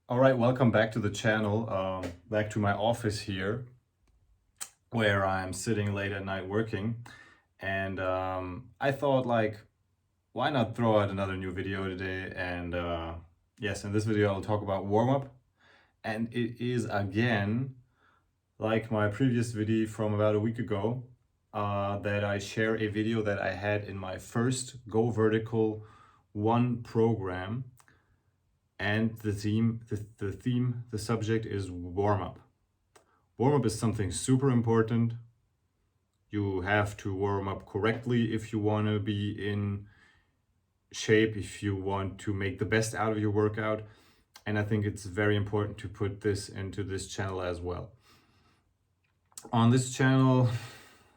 All right, welcome back to the channel, back to my office here, where I'm sitting late at night working. And I thought, like, why not throw out another new video today? And yes, in this video, I'll talk about warm-up. And it is, again, like my previous video from about a week ago, that I share a video that I had in my first Go Vertical 1 program. And the subject is warm-up. Warm-up is something super important. You have to warm up correctly if you want to be in shape, if you want to make the best out of your workout. And I think it's very important to put this into this channel as well. On this channel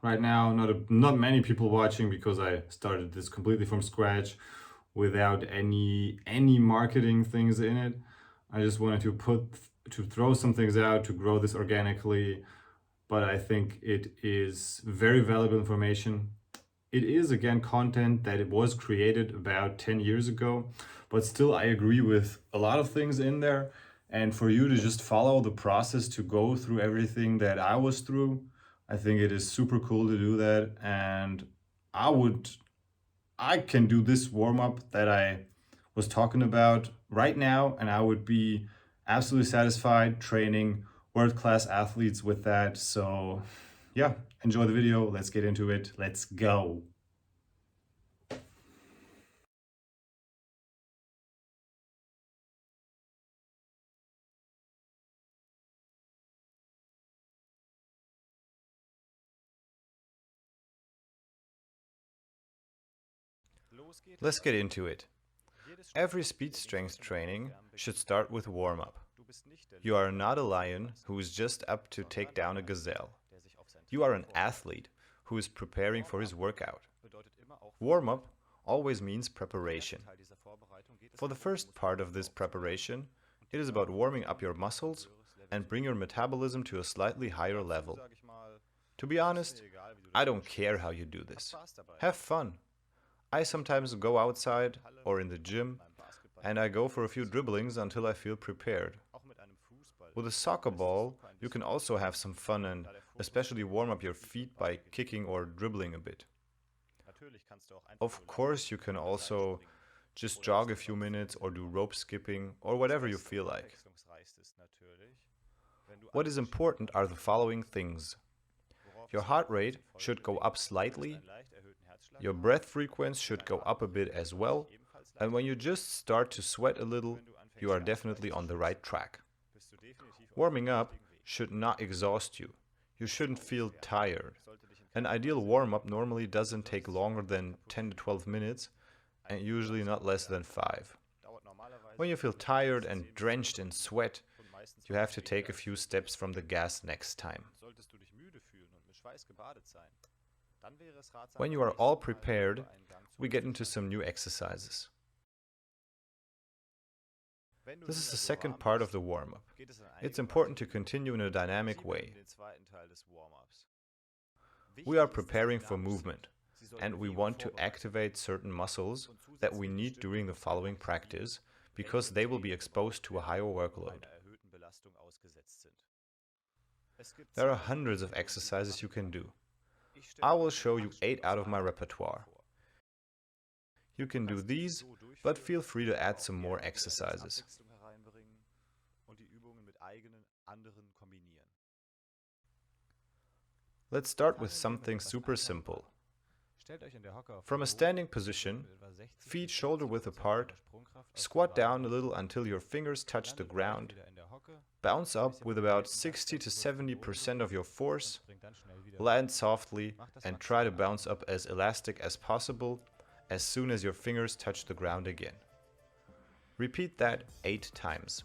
right now, not many people watching because I started this completely from scratch without any marketing things in it. I just wanted to throw some things out to grow this organically, but I think it is very valuable information. It is, again, content that it was created about 10 years ago, but still I agree with a lot of things in there. And for you to just follow the process to go through everything that I was through, I think it is super cool to do that. And I can do this warm-up that I was talking about right now, and I would be absolutely satisfied training world-class athletes with that. So yeah, enjoy the video. Let's get into it. Let's go. Let's get into it. Every speed strength training should start with warm-up. You are not a lion who is just up to take down a gazelle. You are an athlete who is preparing for his workout. Warm-up always means preparation. For the first part of this preparation, it is about warming up your muscles and bring your metabolism to a slightly higher level. To be honest, I don't care how you do this. Have fun. I sometimes go outside or in the gym and I go for a few dribblings until I feel prepared. With a soccer ball, you can also have some fun and especially warm up your feet by kicking or dribbling a bit. Of course, you can also just jog a few minutes or do rope skipping or whatever you feel like. What is important are the following things. Your heart rate should go up slightly. Your breath frequency should go up a bit as well, and when you just start to sweat a little, you are definitely on the right track. Warming up should not exhaust you. You shouldn't feel tired. An ideal warm-up normally doesn't take longer than 10 to 12 minutes, and usually not less than 5. When you feel tired and drenched in sweat, you have to take a few steps from the gas next time. When you are all prepared, we get into some new exercises. This is the second part of the warm-up. It's important to continue in a dynamic way. We are preparing for movement, and we want to activate certain muscles that we need during the following practice, because they will be exposed to a higher workload. There are hundreds of exercises you can do. I will show you 8 out of my repertoire. You can do these, but feel free to add some more exercises. Let's start with something super simple. From a standing position, feet shoulder-width apart, squat down a little until your fingers touch the ground, bounce up with about 60 to 70% of your force, land softly, and try to bounce up as elastic as possible as soon as your fingers touch the ground again. Repeat that 8 times.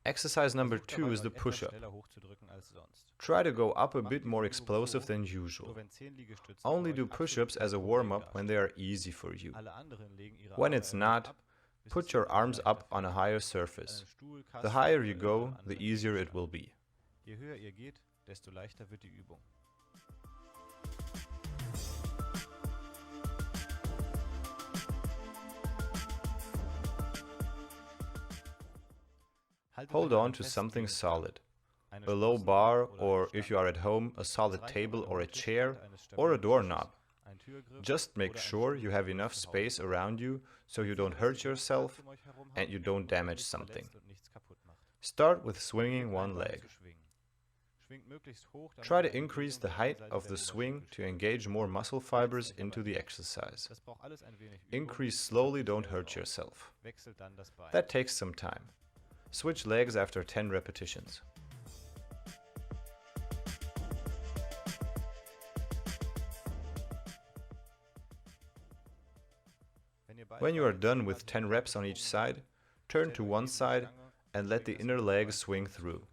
Exercise number 2 is the push-up. Try to go up a bit more explosive than usual. Only do push-ups as a warm-up when they are easy for you. When it's not, put your arms up on a higher surface. The higher you go, the easier it will be. Hold on to something solid. A low bar, or if you are at home, a solid table or a chair, or a doorknob. Just make sure you have enough space around you so you don't hurt yourself and you don't damage something. Start with swinging one leg. Try to increase the height of the swing to engage more muscle fibers into the exercise. Increase slowly, don't hurt yourself. That takes some time. Switch legs after 10 repetitions. When you are done with 10 reps on each side, turn to one side and let the inner leg swing through.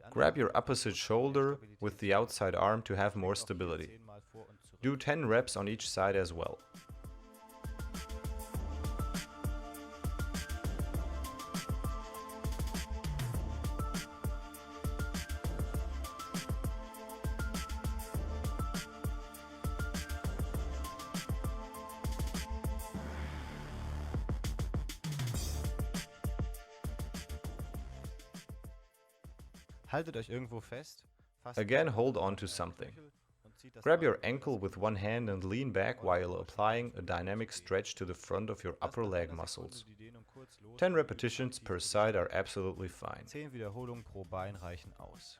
Grab your opposite shoulder with the outside arm to have more stability. Do 10 reps on each side as well. Again, hold on to something. Grab your ankle with one hand and lean back while applying a dynamic stretch to the front of your upper leg muscles. 10 repetitions per side are absolutely fine. 10 Wiederholungen pro Bein reichen aus.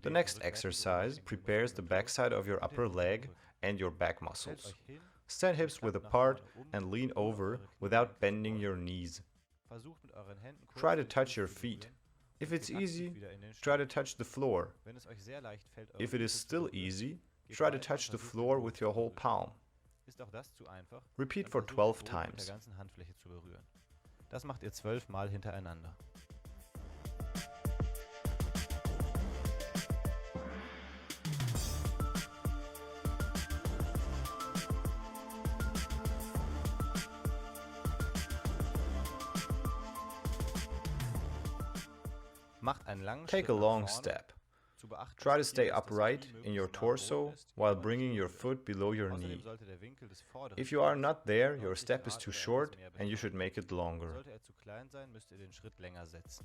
The next exercise prepares the backside of your upper leg and your back muscles. Stand hips width apart and lean over without bending your knees. Try to touch your feet. If it's easy, try to touch the floor. If it is still easy, try to touch the floor with your whole palm. Repeat for 12 times. Das macht ihr 12 Mal hintereinander. Take a long step. Try to stay upright in your torso while bringing your foot below your knee. If you are not there, your step is too short and you should make it longer. Sollte er zu klein sein, müsst ihr den Schritt länger setzen.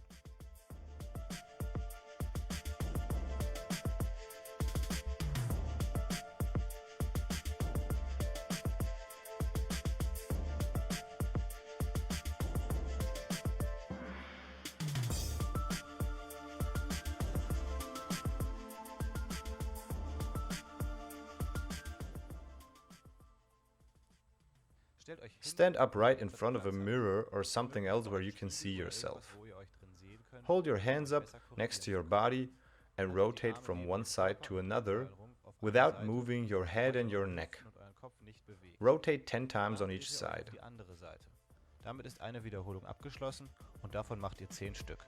Stand upright in front of a mirror or something else where you can see yourself. Hold your hands up next to your body and rotate from one side to another without moving your head and your neck. Rotate 10 times on each side. Damit ist eine Wiederholung abgeschlossen und davon macht ihr 10 Stück.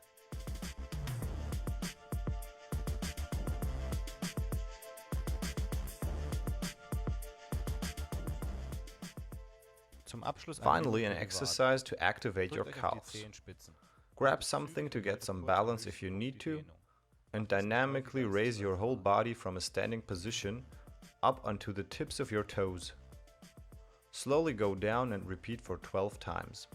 Finally, an exercise to activate your calves. Grab something to get some balance if you need to, and dynamically raise your whole body from a standing position up onto the tips of your toes. Slowly go down and repeat for 12 times.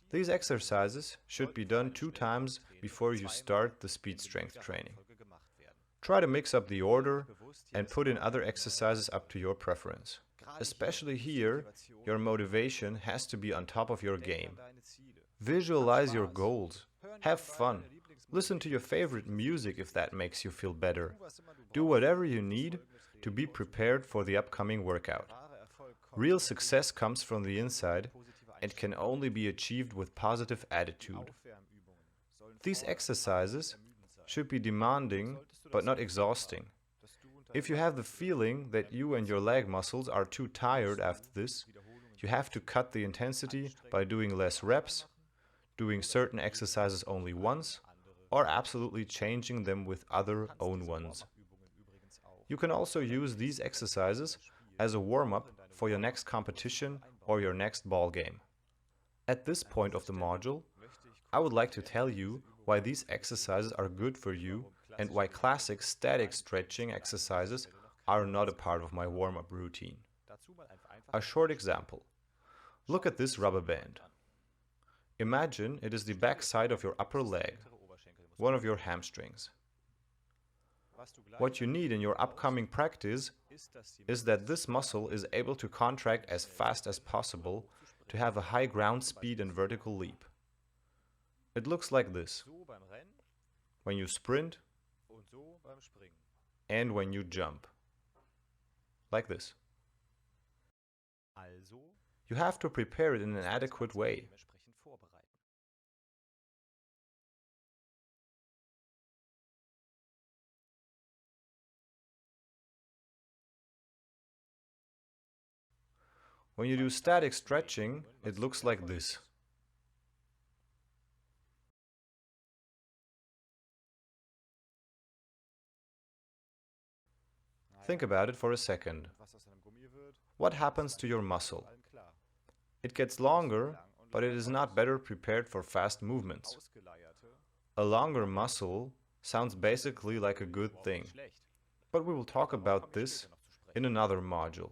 These exercises should be done 2 times before you start the speed strength training. Try to mix up the order and put in other exercises up to your preference. Especially here, your motivation has to be on top of your game. Visualize your goals. Have fun. Listen to your favorite music if that makes you feel better. Do whatever you need to be prepared for the upcoming workout. Real success comes from the inside and can only be achieved with positive attitude. These exercises should be demanding but not exhausting. If you have the feeling that you and your leg muscles are too tired after this, you have to cut the intensity by doing less reps, doing certain exercises only once, or absolutely changing them with other own ones. You can also use these exercises as a warm-up for your next competition or your next ball game. At this point of the module, I would like to tell you why these exercises are good for you and why classic static stretching exercises are not a part of my warm-up routine. A short example. Look at this rubber band. Imagine it is the back side of your upper leg, one of your hamstrings. What you need in your upcoming practice is that this muscle is able to contract as fast as possible to have a high ground speed and vertical leap. It looks like this when you sprint and when you jump. Like this. You have to prepare it in an adequate way. When you do static stretching, it looks like this. Think about it for a second. What happens to your muscle? It gets longer, but it is not better prepared for fast movements. A longer muscle sounds basically like a good thing, but we will talk about this in another module.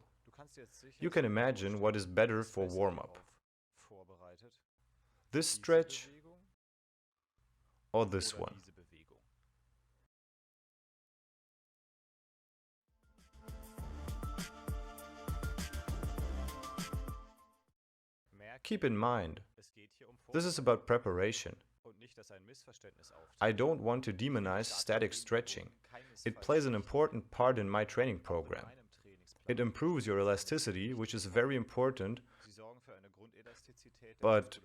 You can imagine what is better for warm-up. This stretch or this one. Keep in mind, this is about preparation. I don't want to demonize static stretching. It plays an important part in my training program. It improves your elasticity, which is very important, but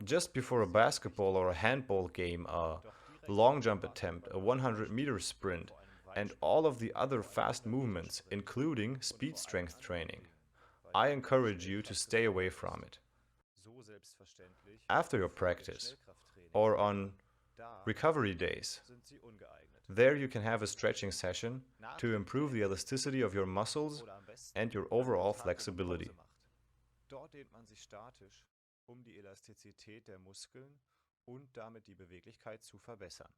just before a basketball or a handball game, a long jump attempt, a 100-meter sprint, and all of the other fast movements, including speed strength training, I encourage you to stay away from it. After your practice, or on recovery days, there you can have a stretching session to improve the elasticity of your muscles and your overall flexibility. Dort dehnt man sich statisch, die Elastizität der Muskeln und damit die Beweglichkeit zu verbessern.